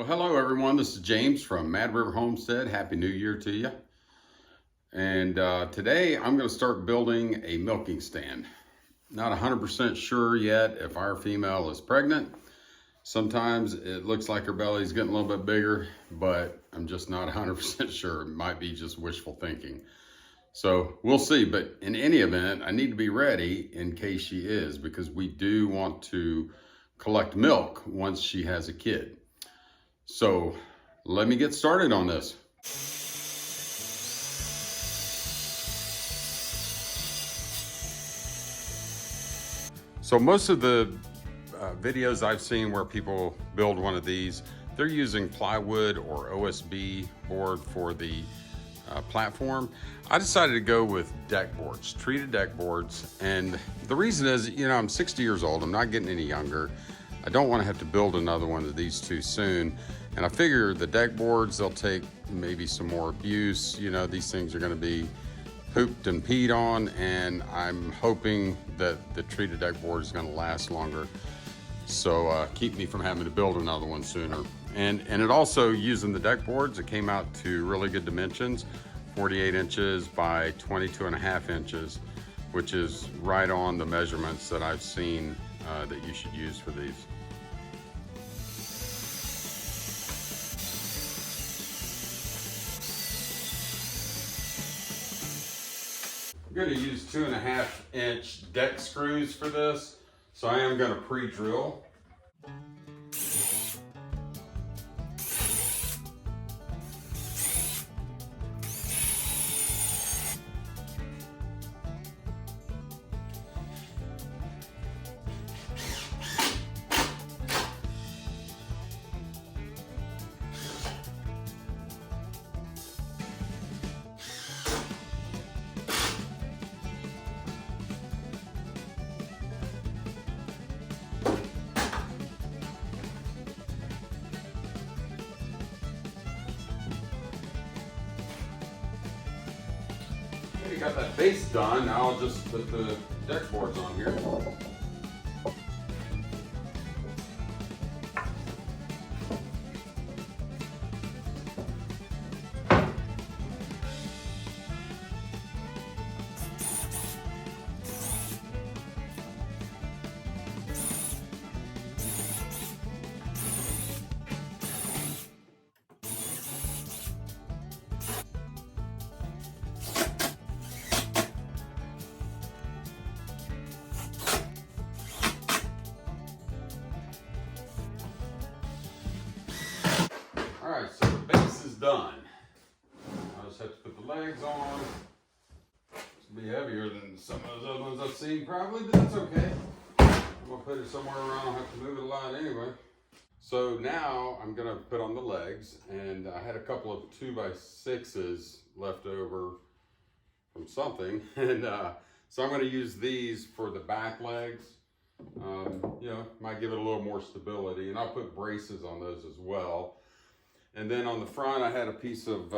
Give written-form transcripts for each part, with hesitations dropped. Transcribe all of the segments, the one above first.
Well, hello everyone. This is James from Mad River Homestead. Happy New Year to you. And today I'm going to start building a milking stand. Not 100% sure yet if our female is pregnant. Sometimes it looks like her belly's getting a little bit bigger, but I'm just not 100% sure. It might be just wishful thinking. So we'll see. But in any event, I need to be ready in case she is, because we do want to collect milk once she has a kid. So let me get started on this. So most of the videos I've seen where people build one of these, they're using plywood or OSB board for the platform. I decided to go with deck boards, treated deck boards. And the reason is, I'm 60 years old. I'm not getting any younger. I don't want to have to build another one of these too soon. And I figure the deck boards, they'll take maybe some more abuse. These things are going to be pooped and peed on, and I'm hoping that the treated deck board is going to last longer. So keep me from having to build another one sooner. And it also, using the deck boards, it came out to really good dimensions, 48 inches by 22.5 inches, which is right on the measurements that I've seen that you should use for these. I'm going to use 2.5 inch deck screws for this, so I am going to pre-drill. Got that base done. Now I'll just put the deck boards on here. All right, so the base is done. I just have to put the legs on. It's gonna be heavier than some of those other ones I've seen probably, but that's okay. I'm gonna put it somewhere around. I'll have to move it a lot anyway. So now I'm gonna put on the legs, and I had a couple of 2x6s left over from something, and so I'm gonna use these for the back legs. Might give it a little more stability, and I'll put braces on those as well. And then on the front, I had a piece of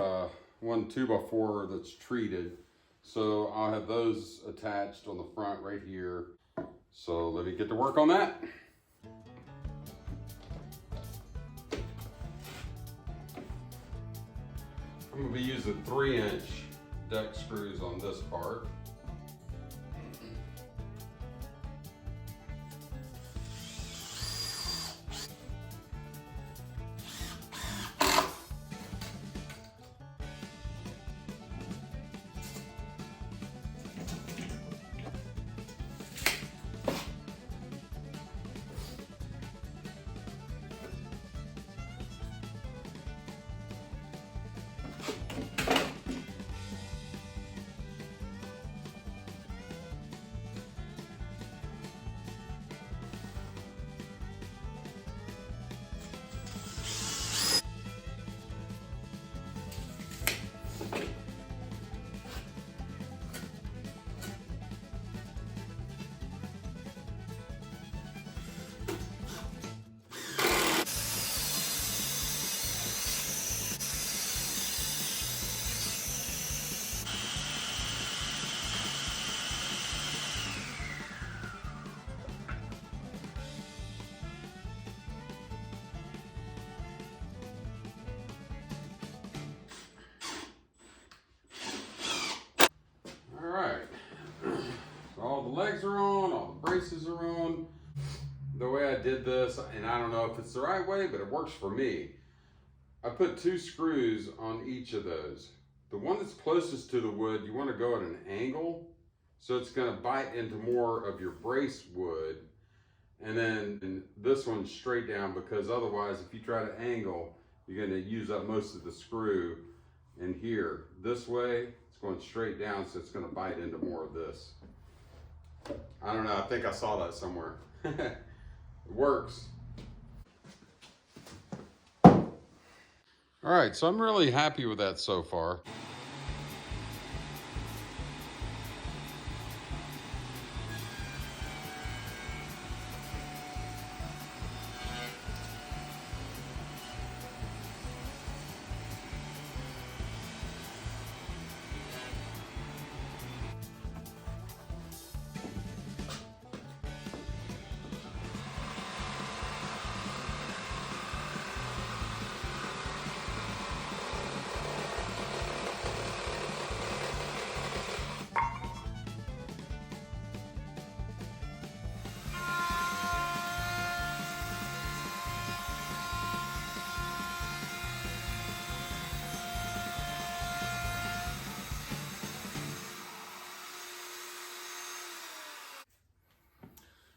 one 2x4 that's treated. So I'll have those attached on the front right here. So let me get to work on that. I'm gonna be using 3-inch deck screws on this part. did this, and I don't know if it's the right way, but it works for me. I put 2 screws on each of those. The one that's closest to the wood, you want to go at an angle, so it's going to bite into more of your brace wood. And then this one's straight down, because otherwise, if you try to angle, you're going to use up most of the screw in here. This way, it's going straight down, so it's going to bite into more of this. I don't know, I think I saw that somewhere. It works. All right, so I'm really happy with that so far.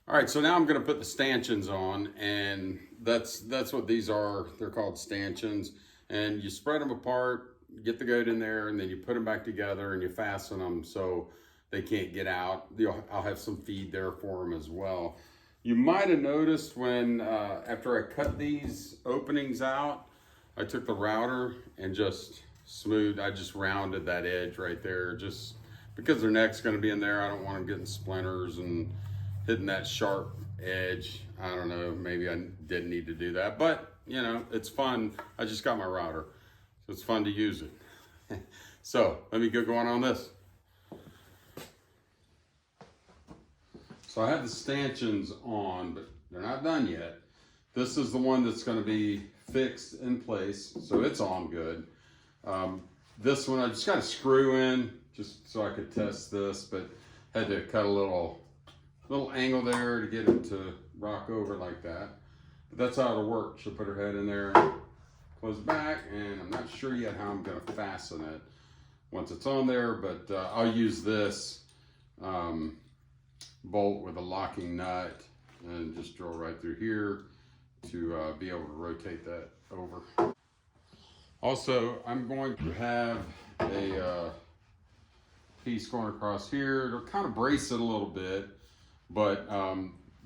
All right, so now I'm going to put the stanchions on, and that's what these are. They're called stanchions, and you spread them apart, get the goat in there, and then you put them back together and you fasten them so they can't get out. I'll have some feed there for them as well. You might have noticed when, after I cut these openings out, I took the router and just I just rounded that edge right there, just because their neck's going to be in there. I don't want them getting splinters and hitting that sharp edge. I don't know, maybe I didn't need to do that, but you know, it's fun. I just got my router, so it's fun to use it. So let me get going on this. So I have the stanchions on, but they're not done yet. This is the one that's going to be fixed in place, so it's on good. This one I just got a screw in just so I could test this, but had to cut a little angle there to get it to rock over like that. But that's how it'll work. She'll put her head in there, close it back, and I'm not sure yet how I'm going to fasten it once it's on there, but I'll use this bolt with a locking nut and just drill right through here to be able to rotate that over. Also, I'm going to have a piece going across here to kind of brace it a little bit. But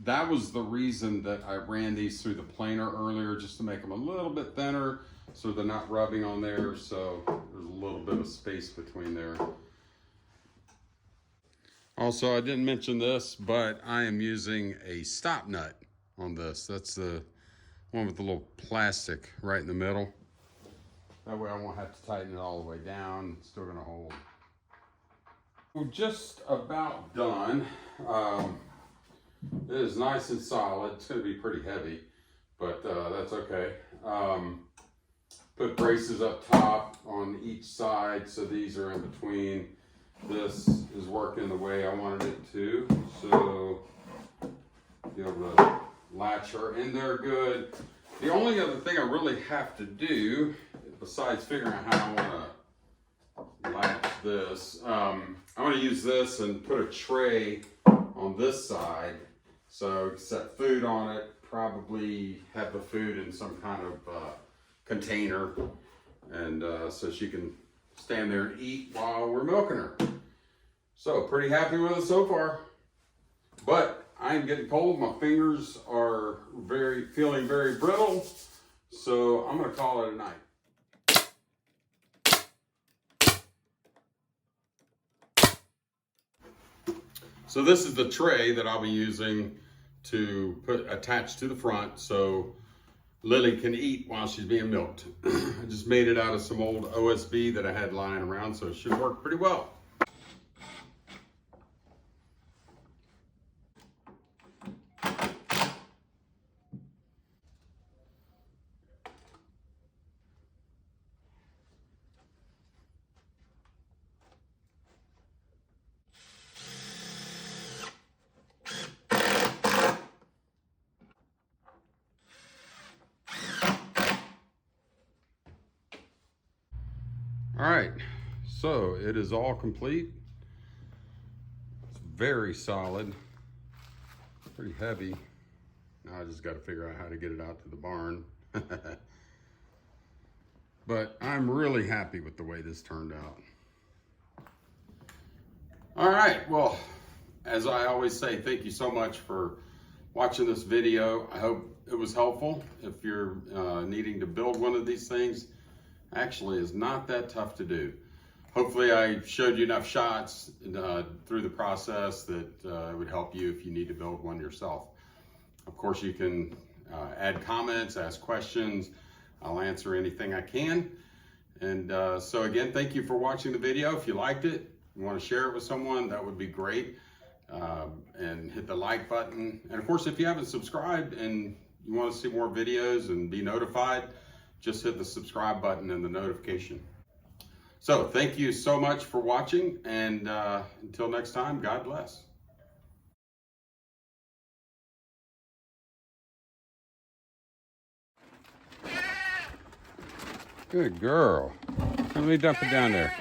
that was the reason that I ran these through the planer earlier, just to make them a little bit thinner so they're not rubbing on there, so there's a little bit of space between there. Also, I didn't mention this, but I am using a stop nut on this. That's the one with the little plastic right in the middle. That way I won't have to tighten it all the way down. It's still gonna hold. We're just about done. It is nice and solid. It's going to be pretty heavy, but that's okay. Put braces up top on each side, so these are in between. This is working the way I wanted it to, so be able to latch her in there good. The only other thing I really have to do, besides figuring out how I want to latch this, I'm going to use this and put a tray on this side. So set food on it, probably have the food in some kind of container, and so she can stand there and eat while we're milking her. So pretty happy with it so far, but I'm getting cold. My fingers are feeling very brittle, so I'm going to call it a night. So this is the tray that I'll be using to attach to the front so Lily can eat while she's being milked. I just made it out of some old OSB that I had lying around, so it should work pretty well. All right, so it is all complete. It's very solid, pretty heavy. Now I just got to figure out how to get it out to the barn. But I'm really happy with the way this turned out. All right, well, as I always say, thank you so much for watching this video. I hope it was helpful. If you're needing to build one of these things, actually is not that tough to do. Hopefully I showed you enough shots through the process that it would help you if you need to build one yourself. Of course, you can add comments, ask questions. I'll answer anything I can. And so again, thank you for watching the video. If you liked it, you want to share it with someone, that would be great. And hit the like button. And of course, if you haven't subscribed and you want to see more videos and be notified, just hit the subscribe button and the notification. So thank you so much for watching, and until next time, God bless. Good girl. Let me dump it down there.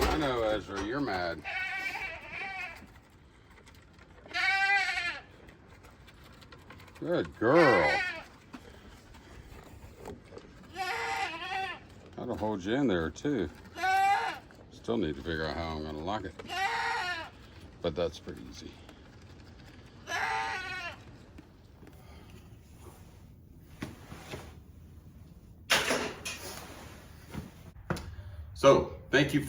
I know, Ezra, you're mad. Good girl. That'll hold you in there too. Still need to figure out how I'm gonna lock it. But that's pretty easy. So, thank you